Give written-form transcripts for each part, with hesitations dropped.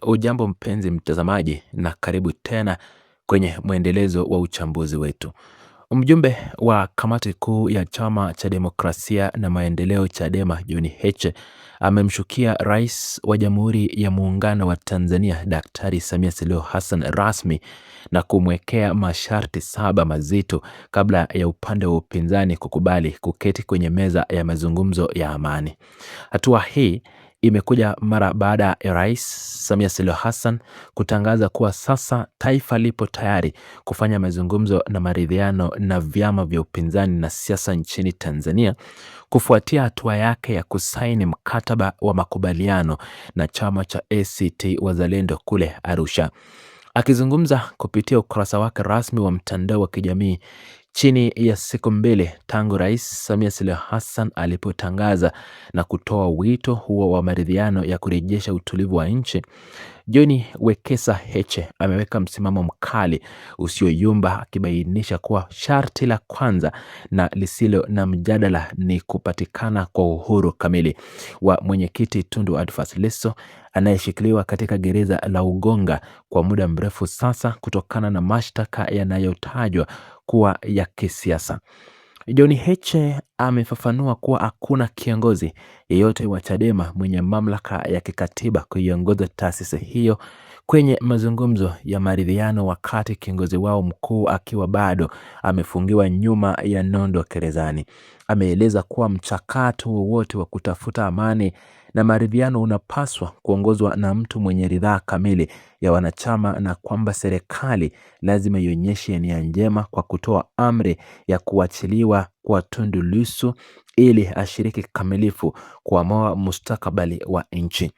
Ujambo mpenzi mtazamaji na karibu tena kwenye mwendelezo wa uchambuzi wetu. Mjumbe wa kamati kuu ya chama cha demokrasia na maendeleo Chadema John Heche amemshukia rais wa Jamhuri ya Muungano wa Tanzania Daktari Samia Suluhu Hassan rasmi na kumwekea masharti 7 mazito kabla ya upande wa upinzani kukubali kuketi kwenye meza ya mazungumzo ya amani. Hatua hii imekuja mara baada ya Rais Samia Suluhu Hassan kutangaza kuwa sasa taifa lipo tayari kufanya mazungumzo na maridhiano na vyama vya upinzani na siasa nchini Tanzania kufuatia hatua yake ya kusaini mkataba wa makubaliano na chama cha ACT Wazalendo kule Arusha. Akizungumza kupitia ukurasa wake rasmi wa mtandao wa kijamii chini ya siku 2 tangu Rais Samia Suluhu Hassan alipotangaza na kutoa wito huo wa maridhiano ya kurejesha utulivu wa nchi, John Wekesa Heche ameweka msimamo mkali usioyumba, akibainisha kuwa sharti la kwanza na lisilo na mjadala ni kupatikana kwa uhuru kamili wa mwenyekiti Tundu Antipas Lissu anayeshikiliwa katika gereza la Ukonga kwa muda mrefu sasa kutokana na mashtaka yanayotajwa kuwa ya kisiasa. John Heche amefafanua kuwa hakuna kiongozi yeyote wa Chadema mwenye mamlaka ya kikatiba kuiongoza taasisi hiyo kwenye mazungumzo ya maridhiano wakati kiongozi wao mkuu akiwa bado amefungiwa nyuma ya nondo gerezani. Ameeleza kuwa mchakato wowote wa kutafuta amani na maridhiano unapaswa kuongozwa na mtu mwenye ridhaa kamili ya wanachama na kwamba serikali lazima ionyeshe nia njema kwa kutoa amri ya kuachiliwa kwa Tundu Lissu ili ashiriki kikamilifu kuamua mustakabali wa nchi.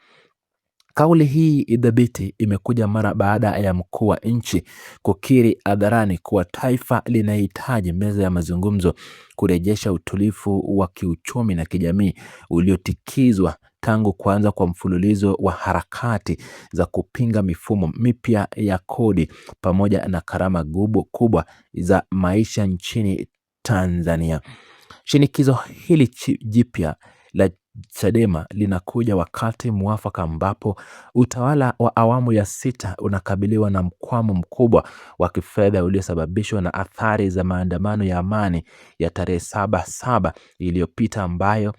Kauli hii dhabiti imekuja mara baada ya mkuu wa nchi kukiri hadharani kuwa taifa linahitaji meza ya mazungumzo kurejesha utulivu wa kiuchumi na kijamii uliotikizwa tangu kuanza kwa mfululizo wa harakati za kupinga mifumo mipya ya kodi pamoja na gharama kubwa za maisha nchini Tanzania. Shinikizo hili jipya la Chadema linakuja wakati mwafaka ambapo utawala wa awamu ya 6 unakabiliwa na mkwamo mkubwa wa kifedha uliosababishwa na athari za maandamano ya amani ya tarehe 7/7 iliyopita ambayo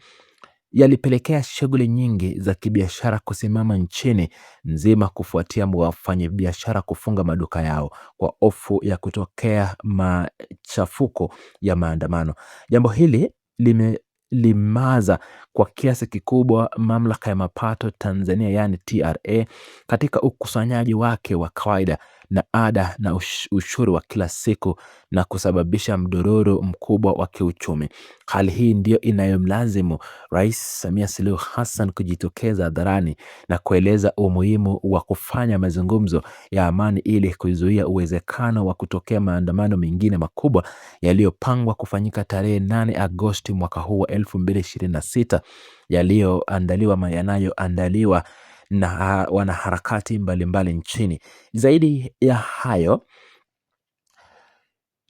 yalipelekea shughuli nyingi za kibiashara kusimama nchini nzima kufuatia wafanyabiashara kufunga maduka yao kwa hofu ya kutokea machafuko ya maandamano. Jambo hili limelimaza kwa kiasi kikubwa mamlaka ya mapato Tanzania yani TRA katika ukusanyaji wake wa kawaida na ada na ushuru wa kila siku na kusababisha mdororo mkubwa wa kiuchumi. Hali hii ndio inayomlazimu Rais Samia Suluhu Hassan kujitokeza hadharani na kueleza umuhimu wa kufanya mazungumzo ya amani ili kuzuia uwezekano wa kutokea maandamano mengine makubwa yaliyopangwa kufanyika tarehe 8 Agosti mwaka huu wa 2026 yanayoandaliwa na wanaharakati mbalimbali nchini. Zaidi ya hayo,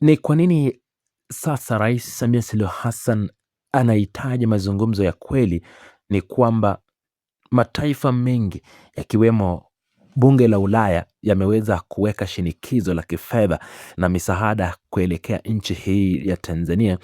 ni kwa nini sasa Rais Samia Suluhu Hassan anahitaji mazungumzo ya kweli? Ni kwamba mataifa mengi yakiwemo bunge la Ulaya yameweza kuweka shinikizo la kifedha na misaada kuelekea nchi hii ya Tanzania.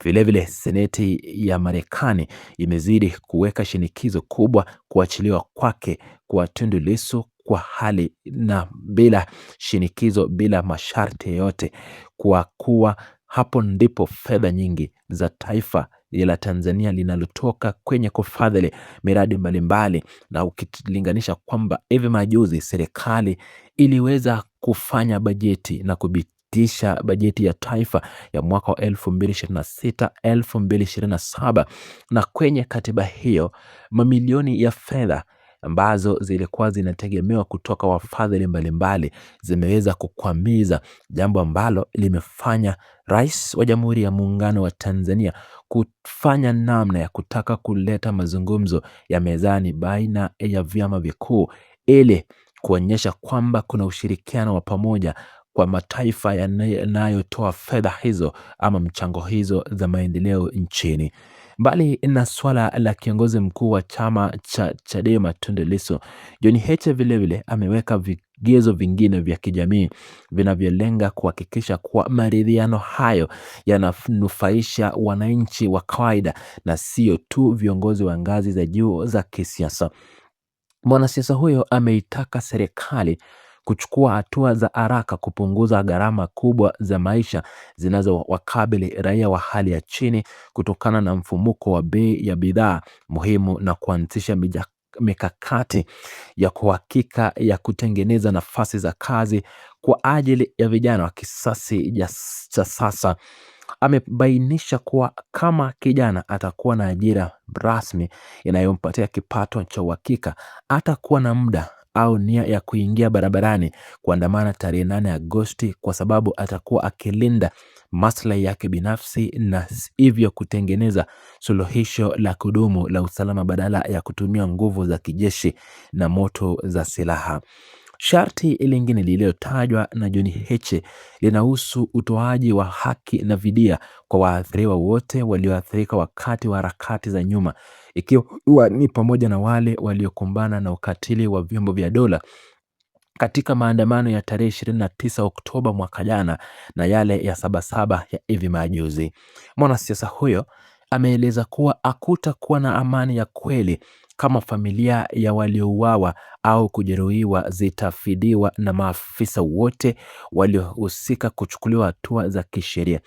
Vilevile seneti ya Marekani imezidi kuweka shinikizo kubwa kuachiliwa kwake kwa Tundu Lissu kwa hali na bila shinikizo, bila masharti yote, kwa kuwa hapo ndipo fedha nyingi za taifa la Tanzania linalotoka kwenye kufadhili miradi mbalimbali, na ukilinganisha kwamba hivi majuzi serikali iliweza kufanya bajeti na kupitisha bajeti ya taifa ya mwaka wa 2026-2027, na kwenye katiba hiyo mamilioni ya fedha ambazo zilikuwa zinategemewa kutoka wafadhili mbalimbali zimeweza kukwamiza, jambo ambalo limefanya Rais wa Jamhuri ya Muungano wa Tanzania kufanya namna ya kutaka kuleta mazungumzo ya mezani baina ya vyama vikuu ili kuonyesha kwamba kuna ushirikiano wa pamoja kwa mataifa yanayotoa fedha hizo ama mchango hizo za maendeleo nchini. Mbali na swala la kiongozi mkuu wa chama cha Chadema Tundu Lissu, John Heche vile vile ameweka vigezo vingine vya kijamii vinavyolenga kuhakikisha kuwa maridhiano hayo yananufaisha wananchi wa kawaida na sio tu viongozi wa ngazi za juu za kisiasa. Mwanasiasa huyo ameitaka serikali kuchukua hatua za haraka kupunguza gharama kubwa za maisha zinazowakabili raia wa hali ya chini kutokana na mfumuko wa bei ya bidhaa muhimu na kuanzisha mikakati ya uhakika ya kutengeneza nafasi za kazi kwa ajili ya vijana wa kisasi cha sasa. Amebainisha kuwa kama kijana atakuwa na ajira rasmi inayompatia kipato cha uhakika, atakuwa na muda au nia ya kuingia barabarani kuandamana tarehe 8 Agosti kwa sababu atakuwa akilinda maslahi yake binafsi na hivyo kutengeneza suluhisho la kudumu la usalama badala ya kutumia nguvu za kijeshi na moto za silaha. Sharti lingine lililotajwa na John Heche linahusu utoaji wa haki na fidia kwa waathiriwa wote walioathirika wakati wa harakati za nyuma, ikiwa ni pamoja na wale waliokumbana na ukatili wa vyombo vya dola katika maandamano ya tarehe 29 Oktoba mwaka jana na yale ya Sabasaba ya hivi majuzi. Mwanasiasa huyo ameeleza kuwa hakutakuwa na amani ya kweli kama familia ya waliouawa au kujeruhiwa zitafidiwa na maafisa wote waliohusika kuchukuliwa hatua za kisheria.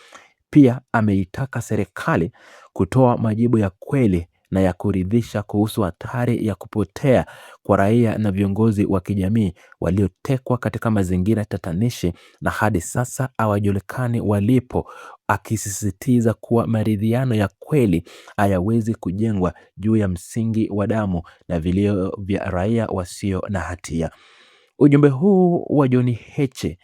Pia ameitaka serikali kutoa majibu ya kweli na ya kuridhisha kuhusu hatari ya kupotea kwa raia na viongozi wa kijamii waliotekwa katika mazingira tatanishi na hadi sasa hawajulikani walipo, akisisitiza kuwa maridhiano ya kweli hayawezi kujengwa juu ya msingi wa damu na vilio vya raia wasio na hatia. Ujumbe huu wa John Heche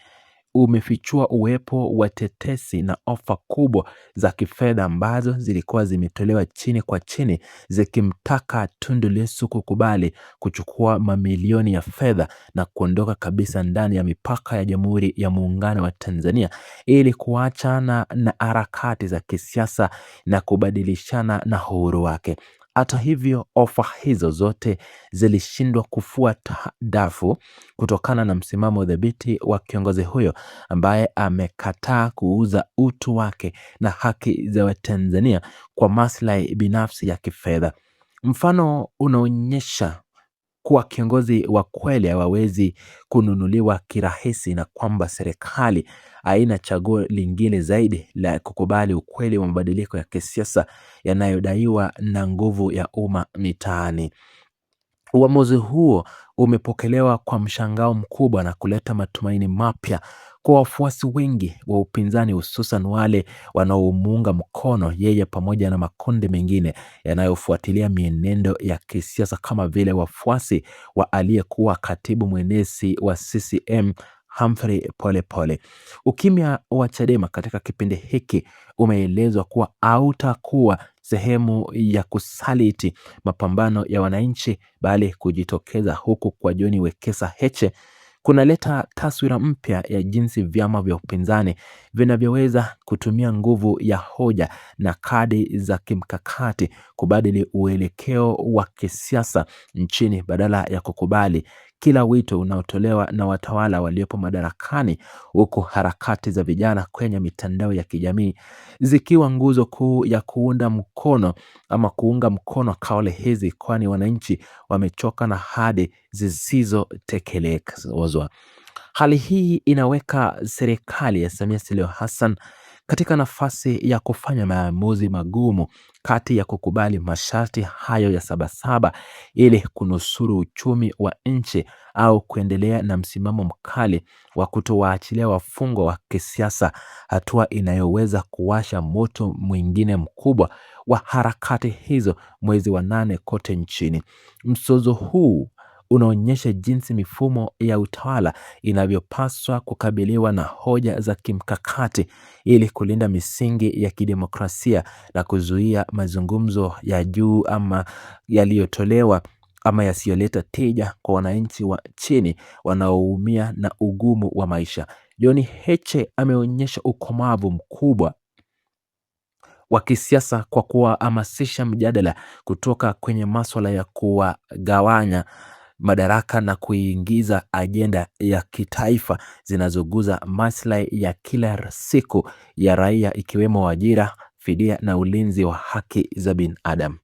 umefichua uwepo wa tetesi na ofa kubwa za kifedha ambazo zilikuwa zimetolewa chini kwa chini zikimtaka Tundu Lissu kukubali kuchukua mamilioni ya fedha na kuondoka kabisa ndani ya mipaka ya Jamhuri ya Muungano wa Tanzania ili kuachana na harakati za kisiasa na kubadilishana na uhuru wake. Hata hivyo, ofa hizo zote zilishindwa kufua dafu kutokana na msimamo dhabiti wa kiongozi huyo ambaye amekataa kuuza utu wake na haki za Watanzania kwa maslahi binafsi ya kifedha. Mfano unaonyesha kuwa kiongozi wa kweli hawezi kununuliwa kirahisi na kwamba serikali haina chaguo lingine zaidi la kukubali ukweli wa mabadiliko ya kisiasa yanayodaiwa na nguvu ya umma mitaani. Uamuzi huo umepokelewa kwa mshangao mkubwa na kuleta matumaini mapya kwa wafuasi wengi wa upinzani, hususan wale wanaomuunga mkono yeye pamoja na makundi mengine yanayofuatilia mienendo ya kisiasa kama vile wafuasi wa aliyekuwa katibu mwenezi wa CCM Humphrey Polepole. Ukimya wa Chadema katika kipindi hiki umeelezwa kuwa hautakuwa sehemu ya kusaliti mapambano ya wananchi bali kujitokeza huku kwa John Wekesa Heche kunaleta taswira mpya ya jinsi vyama vya upinzani vinavyoweza kutumia nguvu ya hoja na kadi za kimkakati kubadili uelekeo wa kisiasa nchini badala ya kukubali kila wito unaotolewa na watawala waliopo madarakani, huku harakati za vijana kwenye mitandao ya kijamii zikiwa nguzo kuu ya kuunga mkono kauli hizi, kwani wananchi wamechoka na hadi zisizotekelezwa. Hali hii inaweka serikali ya Samia Suluhu Hassan katika nafasi ya kufanya maamuzi magumu kati ya kukubali masharti hayo ya Sabasaba ili kunusuru uchumi wa nchi au kuendelea na msimamo mkali wa kutowaachilia wafungwa wa kisiasa, hatua inayoweza kuwasha moto mwingine mkubwa wa harakati hizo mwezi wa 8 kote nchini. Mzozo huu unaonyesha jinsi mifumo ya utawala inavyopaswa kukabiliwa na hoja za kimkakati ili kulinda misingi ya kidemokrasia na kuzuia mazungumzo ya juu ama yaliyotolewa ama yasiyoleta tija kwa wananchi wa chini wanaoumia na ugumu wa maisha. John Heche ameonyesha ukomavu mkubwa wa kisiasa kwa kuwahamasisha mjadala kutoka kwenye masuala ya kuwagawanya madaraka na kuingiza ajenda ya kitaifa zinazoguza maslahi ya kila siku ya raia, ikiwemo ajira, fidia na ulinzi wa haki za binadamu.